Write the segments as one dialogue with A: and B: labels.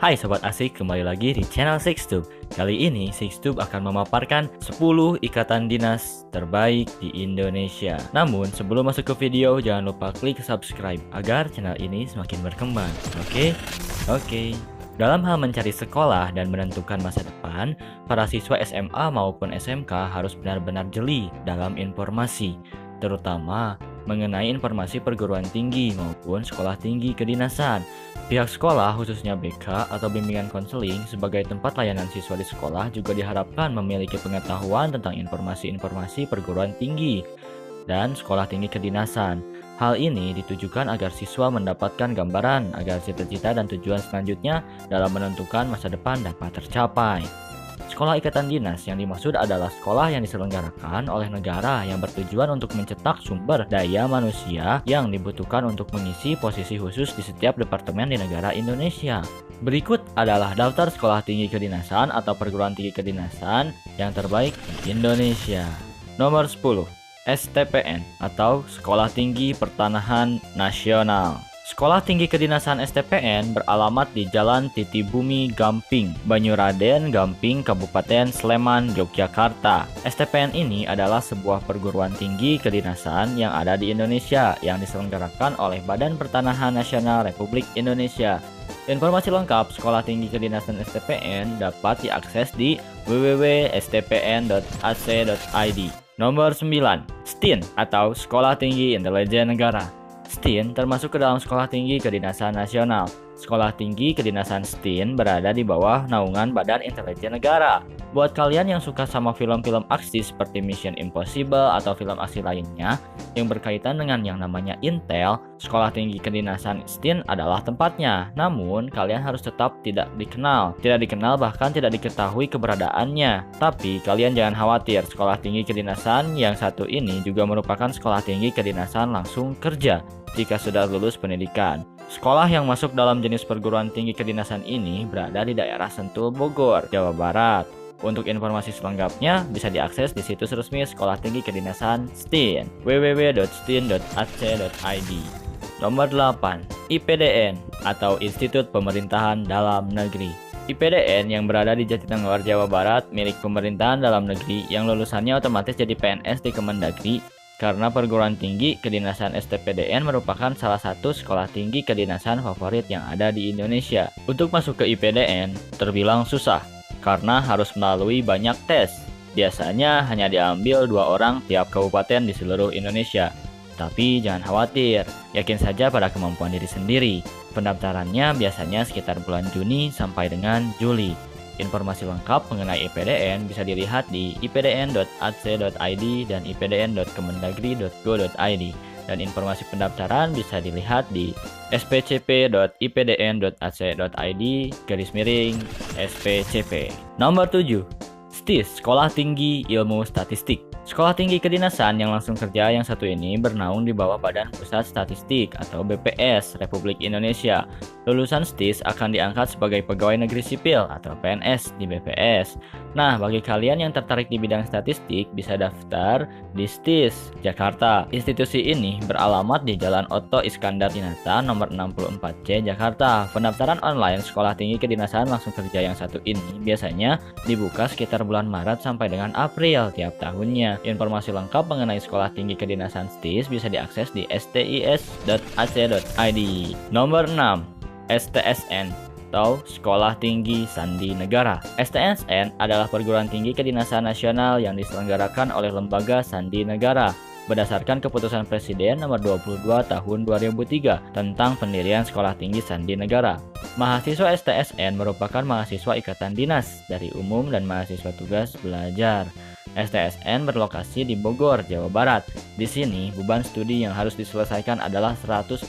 A: Hai Sobat Asik, kembali lagi di channel Sixtube. Kali ini Sixtube akan memaparkan 10 ikatan dinas terbaik di Indonesia. Namun sebelum masuk ke video, jangan lupa klik subscribe agar channel ini semakin berkembang. Oke. Dalam hal mencari sekolah dan menentukan masa depan, para siswa SMA maupun SMK harus benar-benar jeli dalam informasi, terutama mengenai informasi perguruan tinggi maupun sekolah tinggi kedinasan. Pihak sekolah, khususnya BK atau bimbingan konseling, sebagai tempat layanan siswa di sekolah juga diharapkan memiliki pengetahuan tentang informasi-informasi perguruan tinggi dan sekolah tinggi kedinasan. Hal ini ditujukan agar siswa mendapatkan gambaran agar cita-cita dan tujuan selanjutnya dalam menentukan masa depan dapat tercapai. Sekolah ikatan dinas yang dimaksud adalah sekolah yang diselenggarakan oleh negara yang bertujuan untuk mencetak sumber daya manusia yang dibutuhkan untuk mengisi posisi khusus di setiap departemen di negara Indonesia. Berikut adalah daftar sekolah tinggi kedinasan atau perguruan tinggi kedinasan yang terbaik di Indonesia. Nomor 10, STPN atau Sekolah Tinggi Pertanahan Nasional. Sekolah Tinggi Kedinasan STPN beralamat di Jalan Titibumi Gamping, Banyuraden, Gamping, Kabupaten Sleman, Yogyakarta. STPN ini adalah sebuah perguruan tinggi kedinasan yang ada di Indonesia yang diselenggarakan oleh Badan Pertanahan Nasional Republik Indonesia. Informasi lengkap Sekolah Tinggi Kedinasan STPN dapat diakses di www.stpn.ac.id. Nomor 9, STIN atau Sekolah Tinggi Intelijen Negara. STIN termasuk ke dalam Sekolah Tinggi Kedinasan Nasional. Sekolah Tinggi Kedinasan STIN berada di bawah naungan Badan Intelijen Negara. Buat kalian yang suka sama film-film aksi seperti Mission Impossible atau film aksi lainnya yang berkaitan dengan yang namanya Intel, Sekolah Tinggi Kedinasan STIN adalah tempatnya. Namun, kalian harus tetap tidak dikenal bahkan tidak diketahui keberadaannya. Tapi, kalian jangan khawatir, Sekolah Tinggi Kedinasan yang satu ini juga merupakan Sekolah Tinggi Kedinasan langsung kerja jika sudah lulus pendidikan. Sekolah yang masuk dalam jenis perguruan tinggi kedinasan ini berada di daerah Sentul, Bogor, Jawa Barat. Untuk informasi selengkapnya bisa diakses di situs resmi Sekolah Tinggi Kedinasan STIN, www.stin.ac.id. Nomor 8, IPDN atau Institut Pemerintahan Dalam Negeri. IPDN yang berada di Jatinangor, Jawa Barat milik pemerintahan dalam negeri yang lulusannya otomatis jadi PNS di Kemendagri. Karena perguruan tinggi kedinasan STPDN merupakan salah satu sekolah tinggi kedinasan favorit yang ada di Indonesia. Untuk masuk ke IPDN terbilang susah karena harus melalui banyak tes. Biasanya hanya diambil 2 orang tiap kabupaten di seluruh Indonesia. Tapi jangan khawatir, yakin saja pada kemampuan diri sendiri. Pendaftarannya biasanya sekitar bulan Juni sampai dengan Juli. Informasi lengkap mengenai IPDN bisa dilihat di ipdn.ac.id dan ipdn.kemendagri.go.id. Dan informasi pendaftaran bisa dilihat di spcp.ipdn.ac.id/SPCP. Nomor 7, STIS, Sekolah Tinggi Ilmu Statistik. Sekolah Tinggi Kedinasan yang langsung kerja yang satu ini bernaung di bawah Badan Pusat Statistik atau BPS Republik Indonesia. Lulusan STIS akan diangkat sebagai pegawai negeri sipil atau PNS di BPS. Nah, bagi kalian yang tertarik di bidang statistik bisa daftar di STIS Jakarta. Institusi ini beralamat di Jalan Otto Iskandar Dinata nomor 64C Jakarta. Pendaftaran online Sekolah Tinggi Kedinasan langsung kerja yang satu ini biasanya dibuka sekitar bulan Maret sampai dengan April tiap tahunnya. Informasi lengkap mengenai Sekolah Tinggi Kedinasan STIS bisa diakses di stis.ac.id. Nomor 6, STSN atau Sekolah Tinggi Sandi Negara. STSN adalah perguruan tinggi kedinasan nasional yang diselenggarakan oleh Lembaga Sandi Negara berdasarkan keputusan Presiden nomor 22 tahun 2003 tentang pendirian Sekolah Tinggi Sandi Negara. Mahasiswa STSN merupakan mahasiswa ikatan dinas dari umum dan mahasiswa tugas belajar. STSN berlokasi di Bogor, Jawa Barat. Di sini, beban studi yang harus diselesaikan adalah 146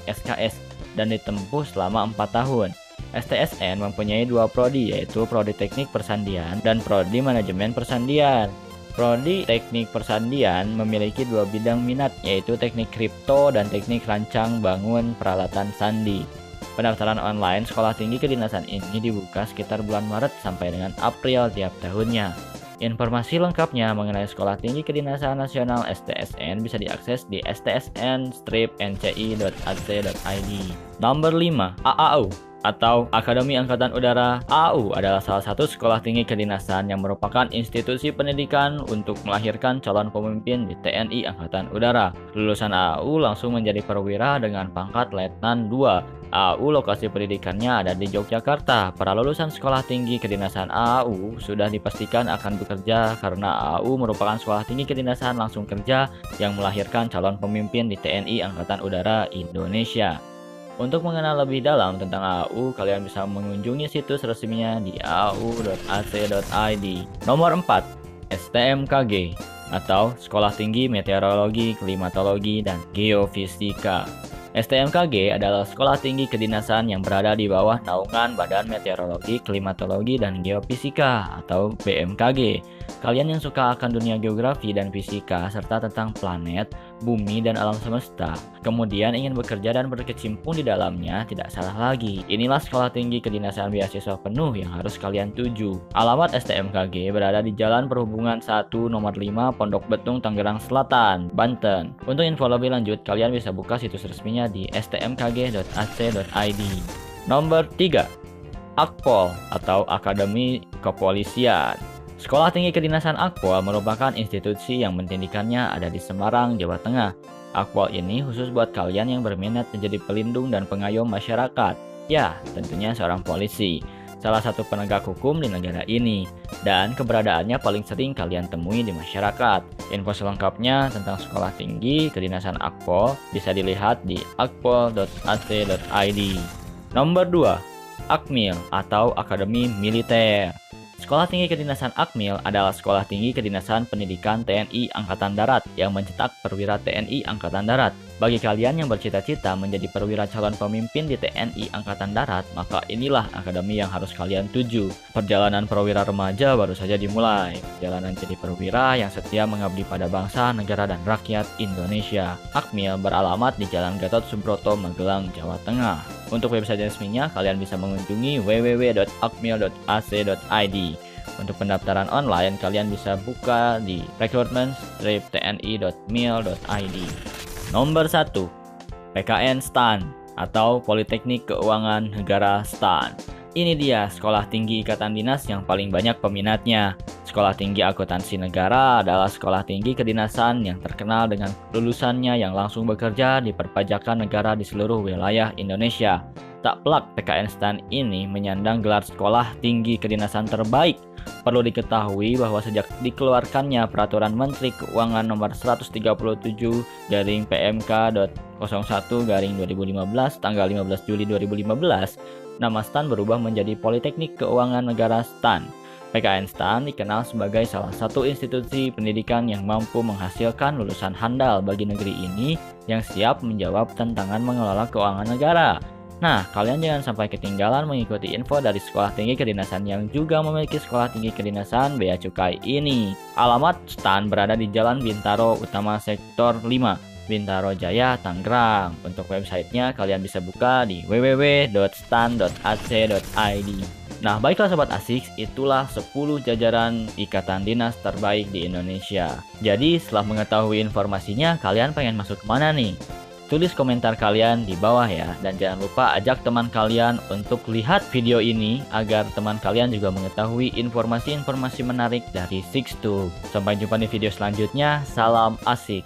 A: SKS dan ditempuh selama 4 tahun. STSN mempunyai 2 prodi, yaitu Prodi Teknik Persandian dan Prodi Manajemen Persandian. Prodi Teknik Persandian memiliki 2 bidang minat, yaitu Teknik Kripto dan Teknik Rancang Bangun Peralatan Sandi. Pendaftaran online Sekolah Tinggi Kedinasan ini dibuka sekitar bulan Maret sampai dengan April tiap tahunnya. Informasi lengkapnya mengenai Sekolah Tinggi Kedinasan Nasional STSN bisa diakses di stsn-nci.ac.id. Nomor 5, AAU atau Akademi Angkatan Udara. AAU adalah salah satu sekolah tinggi kedinasan yang merupakan institusi pendidikan untuk melahirkan calon pemimpin di TNI Angkatan Udara. Lulusan AAU langsung menjadi perwira dengan pangkat Letnan 2. AAU lokasi pendidikannya ada di Yogyakarta. Para lulusan sekolah tinggi kedinasan AAU sudah dipastikan akan bekerja karena AAU merupakan sekolah tinggi kedinasan langsung kerja yang melahirkan calon pemimpin di TNI Angkatan Udara Indonesia. Untuk mengenal lebih dalam tentang AAU, kalian bisa mengunjungi situs resminya di aau.ac.id. Nomor 4, STMKG atau Sekolah Tinggi Meteorologi, Klimatologi, dan Geofisika. STMKG adalah sekolah tinggi kedinasan yang berada di bawah naungan Badan Meteorologi, Klimatologi, dan Geofisika atau BMKG. Kalian yang suka akan dunia geografi dan fisika serta tentang planet, bumi, dan alam semesta, kemudian ingin bekerja dan berkecimpung di dalamnya, tidak salah lagi. Inilah sekolah tinggi kedinasan beasiswa penuh yang harus kalian tuju. Alamat STMKG berada di Jalan Perhubungan 1 Nomor 5 Pondok Betung, Tangerang Selatan, Banten. Untuk info lebih lanjut, kalian bisa buka situs resminya di stmkg.ac.id. Nomor 3, Akpol atau Akademi Kepolisian. Sekolah Tinggi Kedinasan Akpol merupakan institusi yang pendidikannya ada di Semarang, Jawa Tengah. Akpol ini khusus buat kalian yang berminat menjadi pelindung dan pengayom masyarakat. Ya, tentunya seorang polisi, salah satu penegak hukum di negara ini, dan keberadaannya paling sering kalian temui di masyarakat. Info selengkapnya tentang Sekolah Tinggi Kedinasan Akpol bisa dilihat di akpol.ac.id. Nomor 2, Akmil atau Akademi Militer. Sekolah Tinggi Kedinasan Akmil adalah sekolah tinggi kedinasan pendidikan TNI Angkatan Darat yang mencetak perwira TNI Angkatan Darat. Bagi kalian yang bercita-cita menjadi perwira calon pemimpin di TNI Angkatan Darat, maka inilah akademi yang harus kalian tuju. Perjalanan perwira remaja baru saja dimulai. Perjalanan jadi perwira yang setia mengabdi pada bangsa, negara, dan rakyat Indonesia. Akmil beralamat di Jalan Gatot Subroto, Magelang, Jawa Tengah. Untuk website resminya, kalian bisa mengunjungi www.akmil.ac.id. Untuk pendaftaran online, kalian bisa buka di recruitment-tni.mil.id. Nomor 1, PKN STAN atau Politeknik Keuangan Negara STAN. Ini dia sekolah tinggi ikatan dinas yang paling banyak peminatnya. Sekolah Tinggi Akuntansi Negara adalah sekolah tinggi kedinasan yang terkenal dengan lulusannya yang langsung bekerja di perpajakan negara di seluruh wilayah Indonesia. Tak pelak PKN STAN ini menyandang gelar sekolah tinggi kedinasan terbaik. Perlu diketahui bahwa sejak dikeluarkannya Peraturan Menteri Keuangan Nomor 137/PMK.01/2015 tanggal 15 Juli 2015, nama STAN berubah menjadi Politeknik Keuangan Negara STAN. PKN STAN dikenal sebagai salah satu institusi pendidikan yang mampu menghasilkan lulusan handal bagi negeri ini yang siap menjawab tantangan mengelola keuangan negara. Nah, kalian jangan sampai ketinggalan mengikuti info dari Sekolah Tinggi Kedinasan yang juga memiliki Sekolah Tinggi Kedinasan Bea Cukai ini. Alamat STAN berada di Jalan Bintaro Utama Sektor 5, Bintaro Jaya, Tangerang. Untuk websitenya kalian bisa buka di www.stan.ac.id. Nah, baiklah Sobat Asik, itulah 10 jajaran ikatan dinas terbaik di Indonesia. Jadi, setelah mengetahui informasinya, kalian pengen masuk kemana nih? Tulis komentar kalian di bawah ya, dan jangan lupa ajak teman kalian untuk lihat video ini agar teman kalian juga mengetahui informasi-informasi menarik dari SixTube. Sampai jumpa di video selanjutnya, salam Asik.